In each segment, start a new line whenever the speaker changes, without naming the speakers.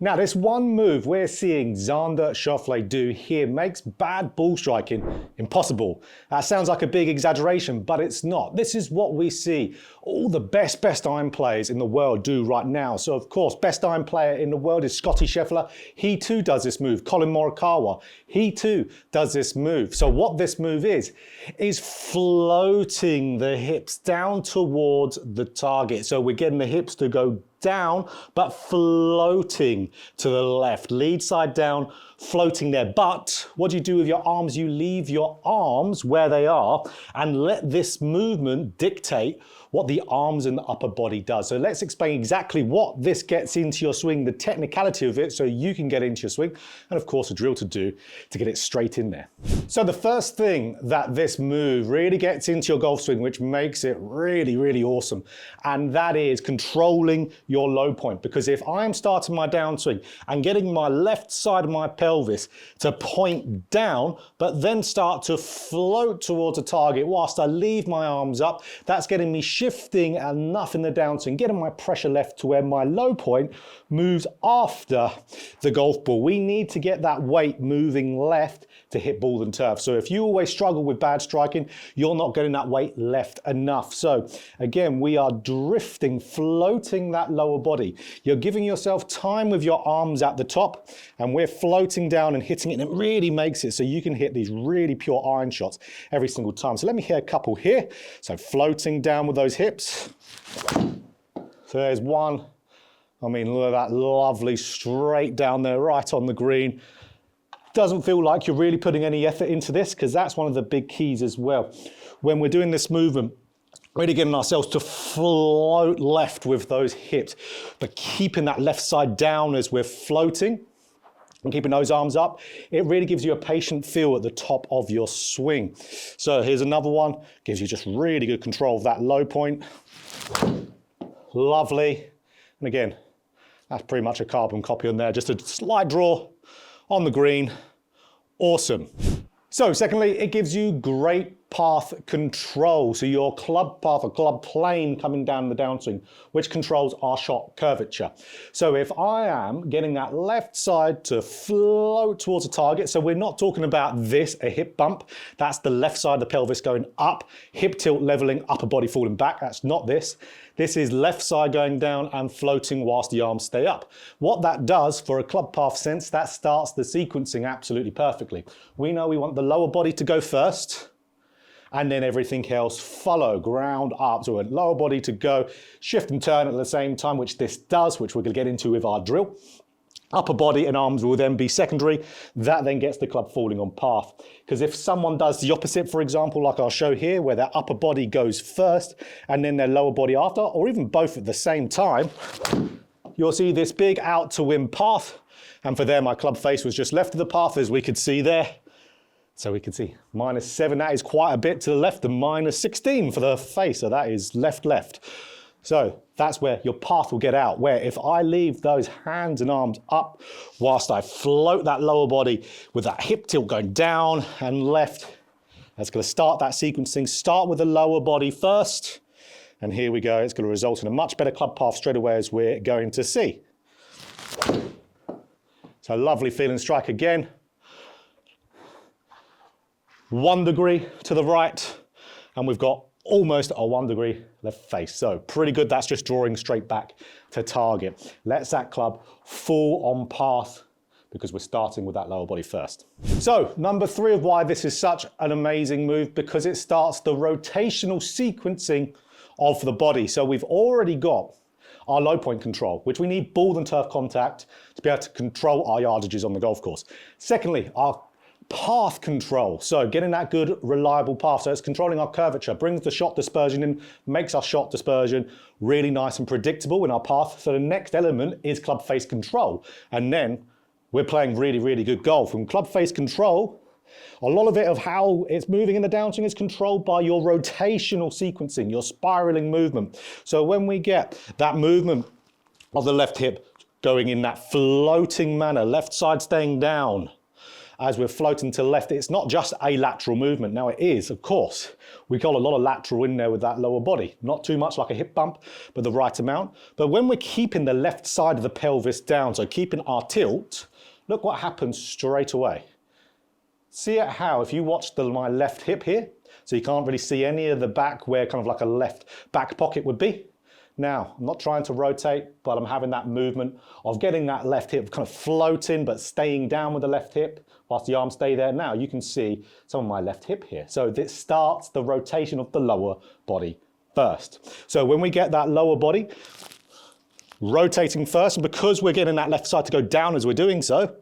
Now, this one move we're seeing Xander Schauffele do here makes bad ball striking impossible. That sounds like a big exaggeration, but it's not. This is what we see all the best iron players in the world do right now. So, of course, best iron player in the world is Scottie Scheffler. He too does this move. Colin Morikawa, he too does this move. So what this move is floating the hips down towards the target. So we're getting the hips to go down, but floating to the left. Lead side down, floating there. But what do you do with your arms? You leave your arms where they are and let this movement dictate what the arms and the upper body does. So let's explain exactly what this gets into your swing, the technicality of it, so you can get into your swing, and of course a drill to do to get it straight in there. So the first thing that this move really gets into your golf swing, which makes it really awesome, and that is controlling your low point. Because if I'm starting my downswing and getting my left side of my pelvis to point down, but then start to float towards a target whilst I leave my arms up, that's getting me shifting enough in the downswing, getting my pressure left to where my low point moves after the golf ball. We need to get that weight moving left to hit ball and turf. So if you always struggle with bad striking, you're not getting that weight left enough. So again, we are drifting, floating that lower body. You're giving yourself time with your arms at the top, and we're floating down and hitting it, and it really makes it so you can hit these really pure iron shots every single time. So let me hit a couple here. So floating down with those hips. So there's one. I mean, look at that, lovely straight down there, right on the green. Doesn't feel like you're really putting any effort into this, because that's one of the big keys as well. When we're doing this movement, really getting ourselves to float left with those hips, but keeping that left side down as we're floating and keeping those arms up, it really gives you a patient feel at the top of your swing. So here's another one, gives you just really good control of that low point. Lovely. And again, that's pretty much a carbon copy on there, just a slight draw on the green. Awesome. So secondly, it gives you great path control. So your club path or club plane coming down the downswing, which controls our shot curvature. So if I am getting that left side to float towards a target, so we're not talking about this, a hip bump. That's the left side of the pelvis going up, hip tilt leveling, upper body falling back. That's not this. This is left side going down and floating whilst the arms stay up. What that does for a club path sense, that starts the sequencing absolutely perfectly. We know we want the lower body to go first, and then everything else follow, ground up. So a lower body to go, shift and turn at the same time, which this does, which we're gonna get into with our drill. Upper body and arms will then be secondary. That then gets the club falling on path. Because if someone does the opposite, for example, like I'll show here, where their upper body goes first and then their lower body after, or even both at the same time, you'll see this big out to win path. And for there, my club face was just left of the path, as we could see there. So we can see -7, that is quite a bit to the left, and -16 for the face, so that is left. So that's where your path will get out, where if I leave those hands and arms up whilst I float that lower body with that hip tilt going down and left, that's going to start that sequencing. Start with the lower body first, and here we go. It's going to result in a much better club path straight away, as we're going to see. So lovely feeling strike again. 1 degree to the right, and we've got almost a 1 degree left face. So pretty good. That's just drawing straight back to target. Lets that club fall on path, because we're starting with that lower body first. So number 3 of why this is such an amazing move, because it starts the rotational sequencing of the body. So we've already got our low point control, which we need ball and turf contact to be able to control our yardages on the golf course. Secondly, our path control, so getting that good reliable path, so it's controlling our curvature, brings the shot dispersion in, makes our shot dispersion really nice and predictable in our path. So the next element is club face control, and then we're playing really good golf. And club face control, a lot of it of how it's moving in the downswing is controlled by your rotational sequencing, your spiraling movement. So when we get that movement of the left hip going in that floating manner, left side staying down, as we're floating to the left, it's not just a lateral movement. Now it is, of course. We got a lot of lateral in there with that lower body. Not too much like a hip bump, but the right amount. But when we're keeping the left side of the pelvis down, so keeping our tilt, look what happens straight away. See it how, if you watch my left hip here, so you can't really see any of the back where kind of like a left back pocket would be. Now, I'm not trying to rotate, but I'm having that movement of getting that left hip kind of floating, but staying down with the left hip whilst the arms stay there. Now you can see some of my left hip here. So this starts the rotation of the lower body first. So when we get that lower body rotating first, and because we're getting that left side to go down as we're doing so,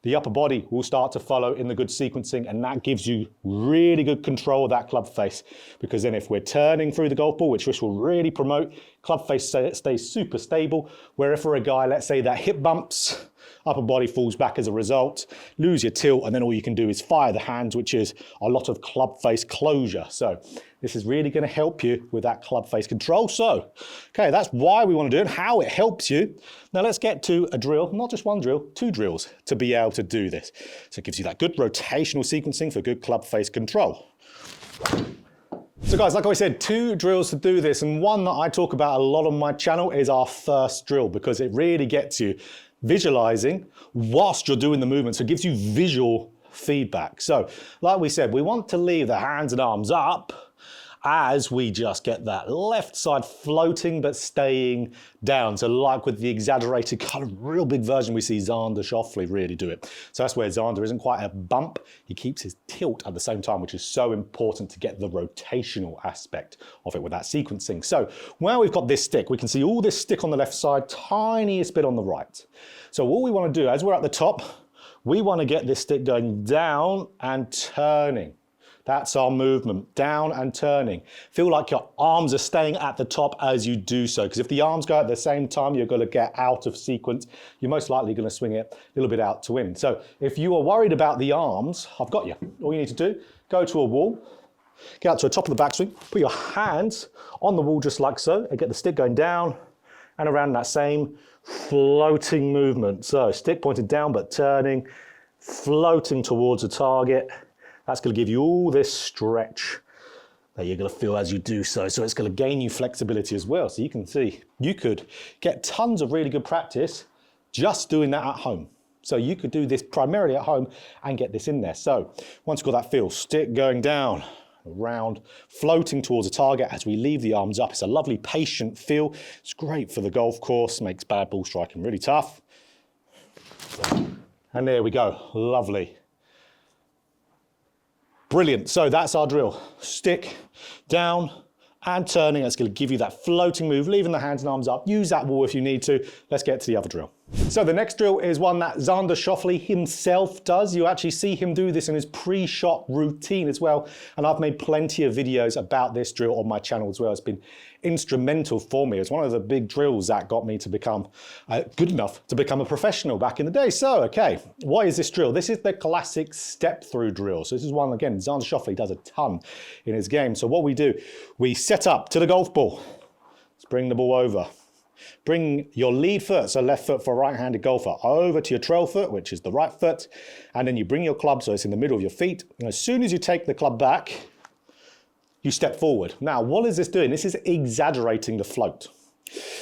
the upper body will start to follow in the good sequencing, and that gives you really good control of that club face, because then if we're turning through the golf ball, which this will really promote, club face stays super stable, where if for a guy, let's say that hip bumps, upper body falls back as a result, lose your tilt, and then all you can do is fire the hands, which is a lot of club face closure. So this is really going to help you with that club face control. So, okay, that's why we want to do it, how it helps you. Now let's get to a drill, not just one drill, 2 drills to be able to do this. So it gives you that good rotational sequencing for good club face control. So guys, like I said, 2 drills to do this, and one that I talk about a lot on my channel is our first drill, because it really gets you visualizing whilst you're doing the movement, so it gives you visual feedback. So like we said, we want to leave the hands and arms up as we just get that left side floating but staying down. So like with the exaggerated kind of real big version, we see Xander Schauffele really do it. So that's where Xander isn't quite a bump. He keeps his tilt at the same time, which is so important to get the rotational aspect of it with that sequencing. So where we've got this stick, we can see all this stick on the left side, tiniest bit on the right. So what we want to do, as we're at the top, we want to get this stick going down and turning. That's our movement, down and turning. Feel like your arms are staying at the top as you do so, because if the arms go at the same time, you're going to get out of sequence. You're most likely going to swing it a little bit out to win. So if you are worried about the arms, I've got you. All you need to do, go to a wall, get out to the top of the backswing, put your hands on the wall just like so, and get the stick going down and around that same floating movement. So stick pointed down but turning, floating towards the target. That's going to give you all this stretch that you're going to feel as you do so. So it's going to gain you flexibility as well. So you can see, you could get tons of really good practice just doing that at home. So you could do this primarily at home and get this in there. So once you've got that feel, stick going down, around, floating towards the target as we leave the arms up. It's a lovely patient feel. It's great for the golf course, makes bad ball striking really tough. And there we go, lovely. Brilliant, so that's our drill. Stick, down, and turning. That's going to give you that floating move, leaving the hands and arms up. Use that wall if you need to. Let's get to the other drill. So the next drill is one that Xander Schauffele himself does. You actually see him do this in his pre-shot routine as well. And I've made plenty of videos about this drill on my channel as well. It's been instrumental for me. It's one of the big drills that got me to become good enough to become a professional back in the day. So, okay, what is this drill? This is the classic step through drill. So this is one, again, Xander Schauffele does a ton in his game. So what we do, we set up to the golf ball. Let's bring the ball over. Bring your lead foot, so left foot for a right-handed golfer, over to your trail foot, which is the right foot, and then you bring your club so it's in the middle of your feet. And as soon as you take the club back, you step forward. Now, what is this doing? This is exaggerating the float.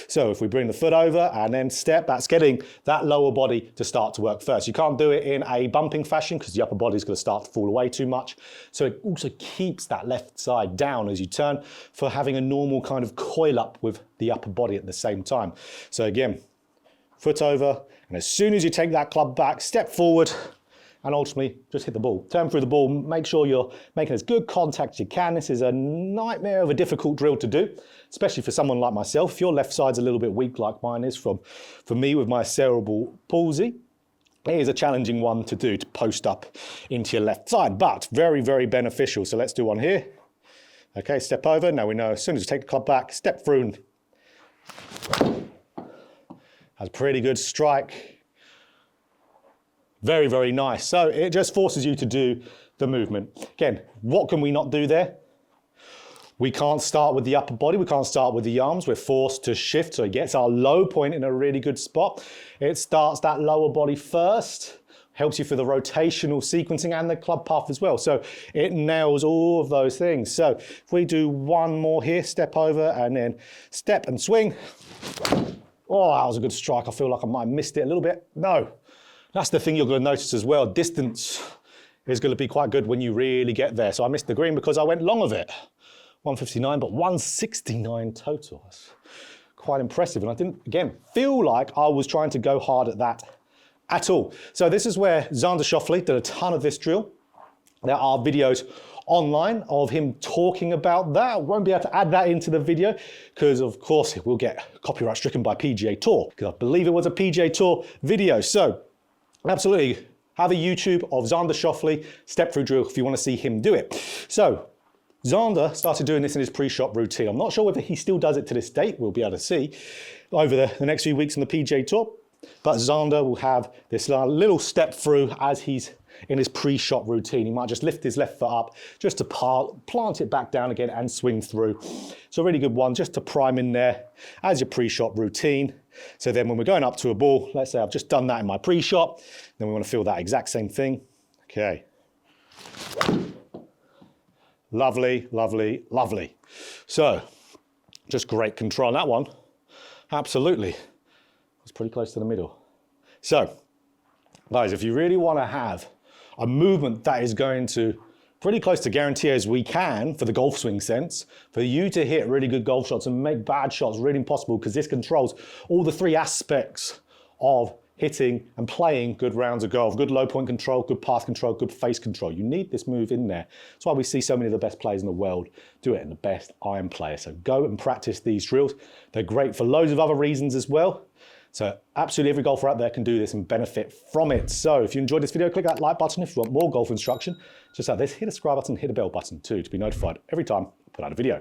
So if we bring the foot over and then step, that's getting that lower body to start to work first. You can't do it in a bumping fashion because the upper body is going to start to fall away too much. So it also keeps that left side down as you turn for having a normal kind of coil up with the upper body at the same time. So again, foot over, and as soon as you take that club back, step forward, and ultimately just hit the ball. Turn through the ball, make sure you're making as good contact as you can. This is a nightmare of a difficult drill to do, especially for someone like myself. If your left side's a little bit weak like mine is for me with my cerebral palsy, it is a challenging one to do, to post up into your left side, but very, very beneficial. So let's do one here. Okay, step over. Now we know as soon as you take the club back, step through and has a pretty good strike. Very, very nice. So it just forces you to do the movement. Again, what can we not do there? We can't start with the upper body. We can't start with the arms. We're forced to shift. So it gets our low point in a really good spot. It starts that lower body first. helps you for the rotational sequencing and the club path as well. So it nails all of those things. So if we do one more here, step over and then step and swing. Oh, that was a good strike. I feel like I might have missed it a little bit. No, that's the thing you're going to notice as well. Distance is going to be quite good when you really get there. So I missed the green because I went long of it. 159, but 169 total. That's quite impressive. And I didn't, again, feel like I was trying to go hard at that at all. So this is where Xander Schauffele did a ton of this drill. There are videos online of him talking about that. I won't be able to add that into the video because of course it will get copyright stricken by PGA Tour, because I believe it was a PGA Tour video. So absolutely have a YouTube of Xander Schauffele step through drill if you want to see him do it. So Xander started doing this in his pre-shot routine. I'm not sure whether he still does it to this date. We'll be able to see over the next few weeks on the PGA Tour. But Xander will have this little step through as he's in his pre-shot routine. He might just lift his left foot up just to plant it back down again and swing through. So a really good one just to prime in there as your pre-shot routine. So then when we're going up to a ball, let's say I've just done that in my pre-shot, then we want to feel that exact same thing. Okay. Lovely, lovely, lovely. So just great control on that one. Absolutely. It's pretty close to the middle. So, guys, if you really want to have a movement that is going to pretty close to guarantee as we can for the golf swing sense, for you to hit really good golf shots and make bad shots really impossible, because this controls all the three aspects of hitting and playing good rounds of golf. Good low point control, good path control, good face control. You need this move in there. That's why we see so many of the best players in the world do it, and the best iron players. So go and practice these drills. They're great for loads of other reasons as well. So absolutely every golfer out there can do this and benefit from it. So if you enjoyed this video, click that like button. If you want more golf instruction, just like this, hit the subscribe button, hit the bell button too to be notified every time I put out a video.